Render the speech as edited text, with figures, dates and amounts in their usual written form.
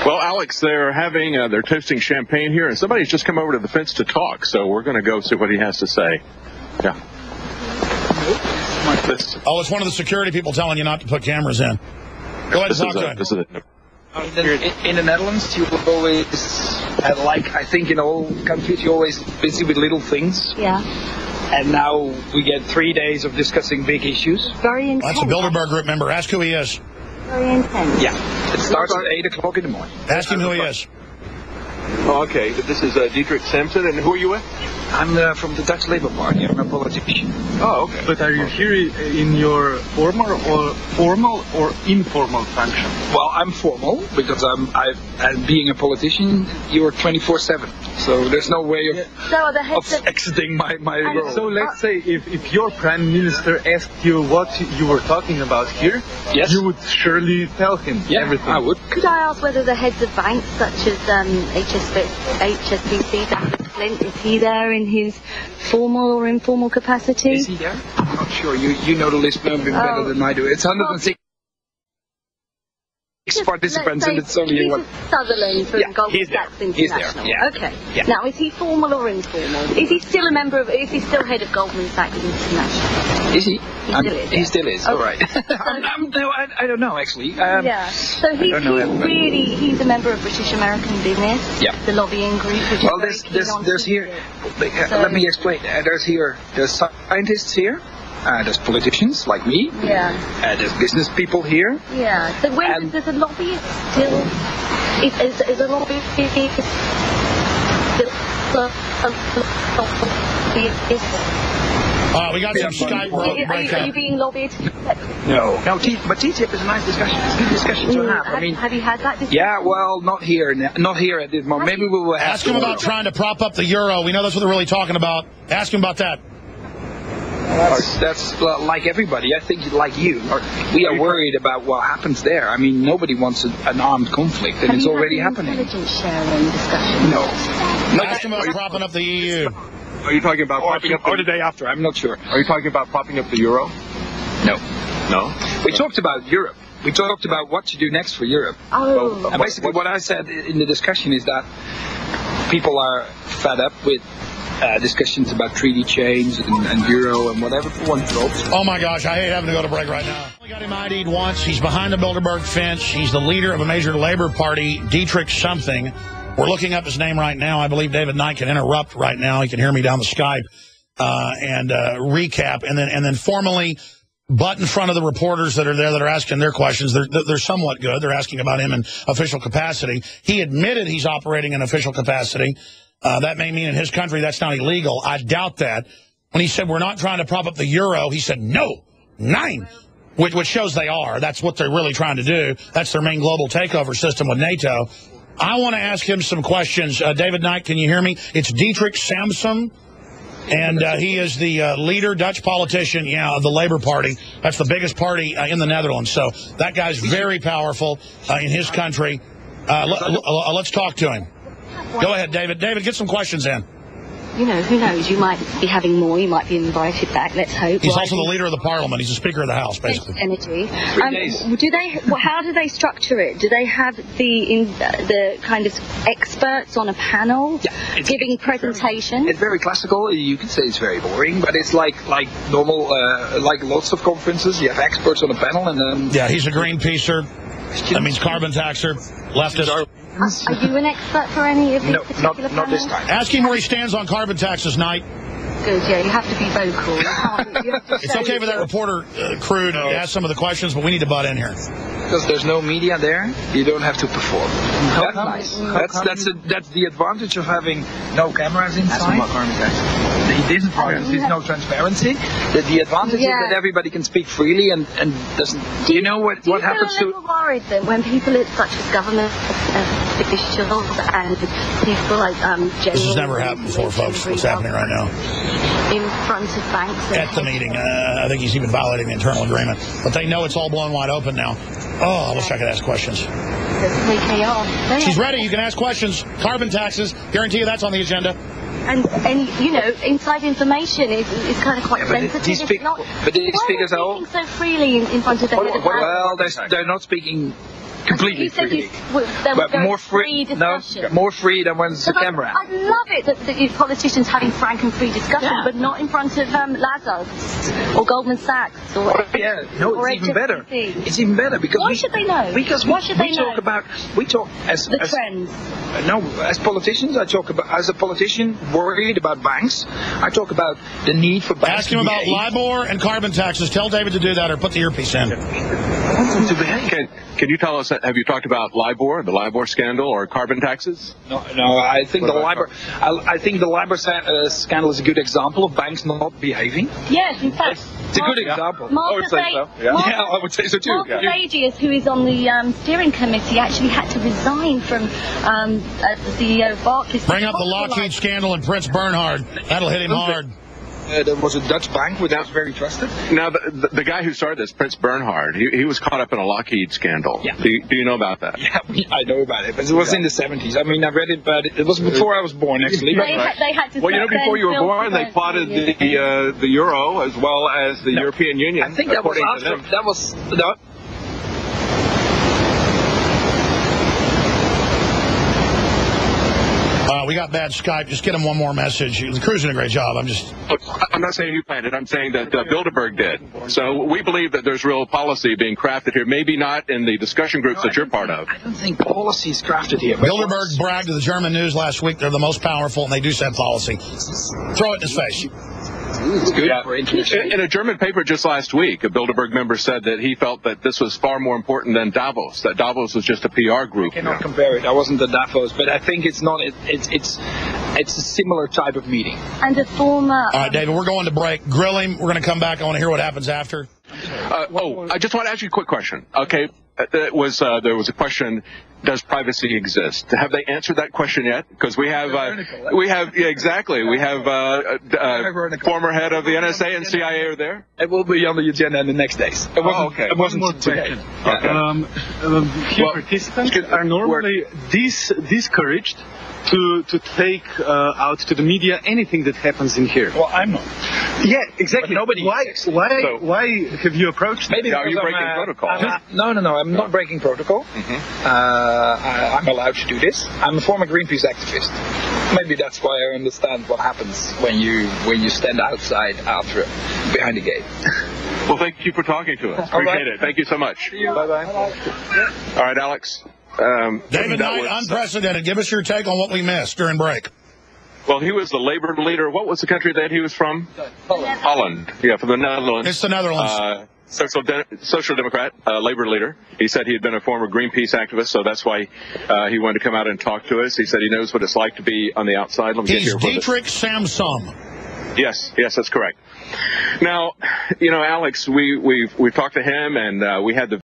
Well, Alex, they're toasting champagne here, and somebody's just come over to the fence to talk, so we're going to go see what he has to say. Yeah. Oh, it's one of the security people telling you not to put cameras in. Go ahead and talk to him. In the Netherlands, you always, I think in all countries, you're always busy with little things. Yeah. And now we get 3 days of discussing big issues. Very intense. That's a Bilderberg group member. Ask who he is. Very intense. Yeah. It starts at 8 o'clock in the morning. Ask him who he is. Oh, okay. This is Diederik Samson, and who are you with? I'm from the Dutch Labour Party. I'm a politician. Oh, okay. But are you here in your formal or informal function? Well, I'm formal because as being a politician, you're 24/7. So there's no way of exiting my role. So let's say if your prime minister asked you what you were talking about here, yes, you would surely tell him everything. I would. Could I ask whether the heads of banks such as HSBC, David Flint, is he there in his formal or informal capacity? Is he there? I'm not sure. You know the list better than I do. It's 106 participants, and it's only one. Sutherland from Goldman Sachs International. Yeah. Okay. Yeah. Now, is he formal or informal? Is he still a member of? Is he still head of Goldman Sachs International? Is he? He still is. Okay. All right. I don't know actually. Yeah. So he's a member of British American Business. Yeah. The lobbying group. Well, there's here. Let me explain. There's scientists here. There's politicians like me. Yeah. There's business people here. Yeah. So there's a lobbyist still. Is a lobbyist We got some Skype breakup. Are you being lobbied? No, but TTIP is a nice discussion. It's a good discussion to have. Have you had that discussion? Yeah, well, not here at this moment. Maybe we will ask him about trying to prop up the euro. We know that's what they're really talking about. Ask him about that. That's like everybody. I think, like you, we are worried about what happens there. I mean, nobody wants an armed conflict, and it's already happening. Intelligence sharing discussion? No. Ask him about propping up the EU. Are you talking about propping up or the day after? I'm not sure. Are you talking about propping up the euro? No. No? We talked about Europe. We talked about what to do next for Europe. Oh. And basically what I said in the discussion is that people are fed up with discussions about treaty change and euro and whatever for one drops. Oh my gosh, I hate having to go to break right now. We got him ID'd once. He's behind the Bilderberg fence. He's the leader of a major labor party, Diederik something. We're looking up his name right now. I believe David Knight can interrupt right now. He can hear me down the Skype and recap, and then formally butt in front of the reporters that are there that are asking their questions. They're somewhat good. They're asking about him in official capacity. He admitted he's operating in official capacity. That may mean in his country that's not illegal. I doubt that. When he said we're not trying to prop up the euro, he said no, 9, which shows they are. That's what they're really trying to do. That's their main global takeover system with NATO. I want to ask him some questions. David Knight, can you hear me? It's Diederik Samson, and he is the leader, Dutch politician, of the Labour Party. That's the biggest party in the Netherlands. So that guy's very powerful in his country. Let's talk to him. Go ahead, David. David, get some questions in. You know, who knows? You might be having more. You might be invited back. Let's hope. He's also the leader of the parliament. He's the speaker of the house, basically. Energy. How do they structure it? Do they have the kind of experts on a panel giving presentation? It's very classical. You could say it's very boring, but it's like normal, like lots of conferences. You have experts on a panel, and then he's a Greenpeacer. That means carbon taxer, leftist. Are you an expert for any of these particular panels? Not this time. Ask him where he stands on carbon taxes, Knight. Good, you have to be vocal. It's okay for that reporter crew to ask some of the questions, but we need to butt in here. Because there's no media there, you don't have to perform. That's nice. That's the advantage of having no cameras inside. The disadvantage is no transparency. The advantage is that everybody can speak freely and doesn't. You know what happens to? Do you feel a little worried then when people such as government officials and people like This has never happened before, folks. What's happening right now? In front of banks. At the meeting. I think he's even violating the internal agreement. But they know it's all blown wide open now. Oh, I wish I could ask questions. She's ready. You can ask questions. Carbon taxes. Guarantee you that's on the agenda. And you know, inside information is kind of quite sensitive. But these speakers are all speaking so freely in front of the head of well, they're not speaking Completely You said free. there But was more free, discussion. more free than when it's a camera. I love it that you politicians having frank and free discussion, but not in front of Lazarus or Goldman Sachs or Yeah, no, or it's even better. HSBC. It's even better because Why should they know? Because Why should they know? We talk as The trends. No, as politicians, I talk about as a politician worried about banks. I talk about the need for banks. Ask him to about behave. LIBOR and carbon taxes. Tell David to do that or put the earpiece in. Can you tell us, have you talked about LIBOR, the LIBOR scandal, or carbon taxes? No, I think the LIBOR. I think the LIBOR scandal is a good example of banks not behaving. Yes, in fact. It's a good example. Mark I would say so. Yeah, I would say so too. Mark Pelagius, who is on the steering committee, actually had to resign from the CEO of Barclays. Bring up the Lockheed scandal and Prince Bernhard. That'll hit him hard. There was a Dutch bank which was very trusted. Now, the guy who started this, Prince Bernhard, he was caught up in a Lockheed scandal. Yeah. Do you know about that? Yeah, I know about it, but it was in the 70s. I mean, I read it, but it was before I was born, actually. They had to Well, before you were born, they plotted the euro as well as the European Union. I think that was according to after. them. That was. No, We got bad Skype. Just get him one more message. The crew's doing a great job. I'm not saying you planned it. I'm saying that Bilderberg did. So we believe that there's real policy being crafted here. Maybe not in the discussion groups that you're part of. I don't think policy is crafted here. but Bilderberg bragged to the German news last week they're the most powerful, and they do set policy. Throw it in his face. It's good for international. In a German paper just last week, a Bilderberg member said that he felt that this was far more important than Davos, that Davos was just a PR group. I cannot compare it. I wasn't at Davos, but I think it's not. It's a similar type of meeting. And a former. All right, David, we're going to break. Grill him. We're going to come back. I want to hear what happens after. I just want to ask you a quick question. Okay, there was a question: does privacy exist? Have they answered that question yet? Because we have exactly. We have former head of the NSA and CIA are there. It will be on the agenda in the next days. It wasn't. Okay. It wasn't One more today. question. Here participants are normally discouraged to take out to the media anything that happens in here. Well, I'm not. Yeah, exactly. But nobody Why have you approached me? Maybe Are you because breaking protocol? No. I'm not breaking protocol. I'm allowed to do this. I'm a former Greenpeace activist. Maybe that's why I understand what happens when you stand outside behind the gate. Well, thank you for talking to us. Appreciate it. Thank you so much. Bye bye. All right, Alex. David Knight, unprecedented. Give us your take on what we missed during break. Well, he was the labor leader. What was the country that he was from? Holland. Yeah, from the Netherlands. It's the Netherlands. Social Democrat, labor leader. He said he had been a former Greenpeace activist, so that's why he wanted to come out and talk to us. He said he knows what it's like to be on the outside. Let me He's get here. Diederik Samson. Yes, that's correct. Now, Alex, we've talked to him, and we had the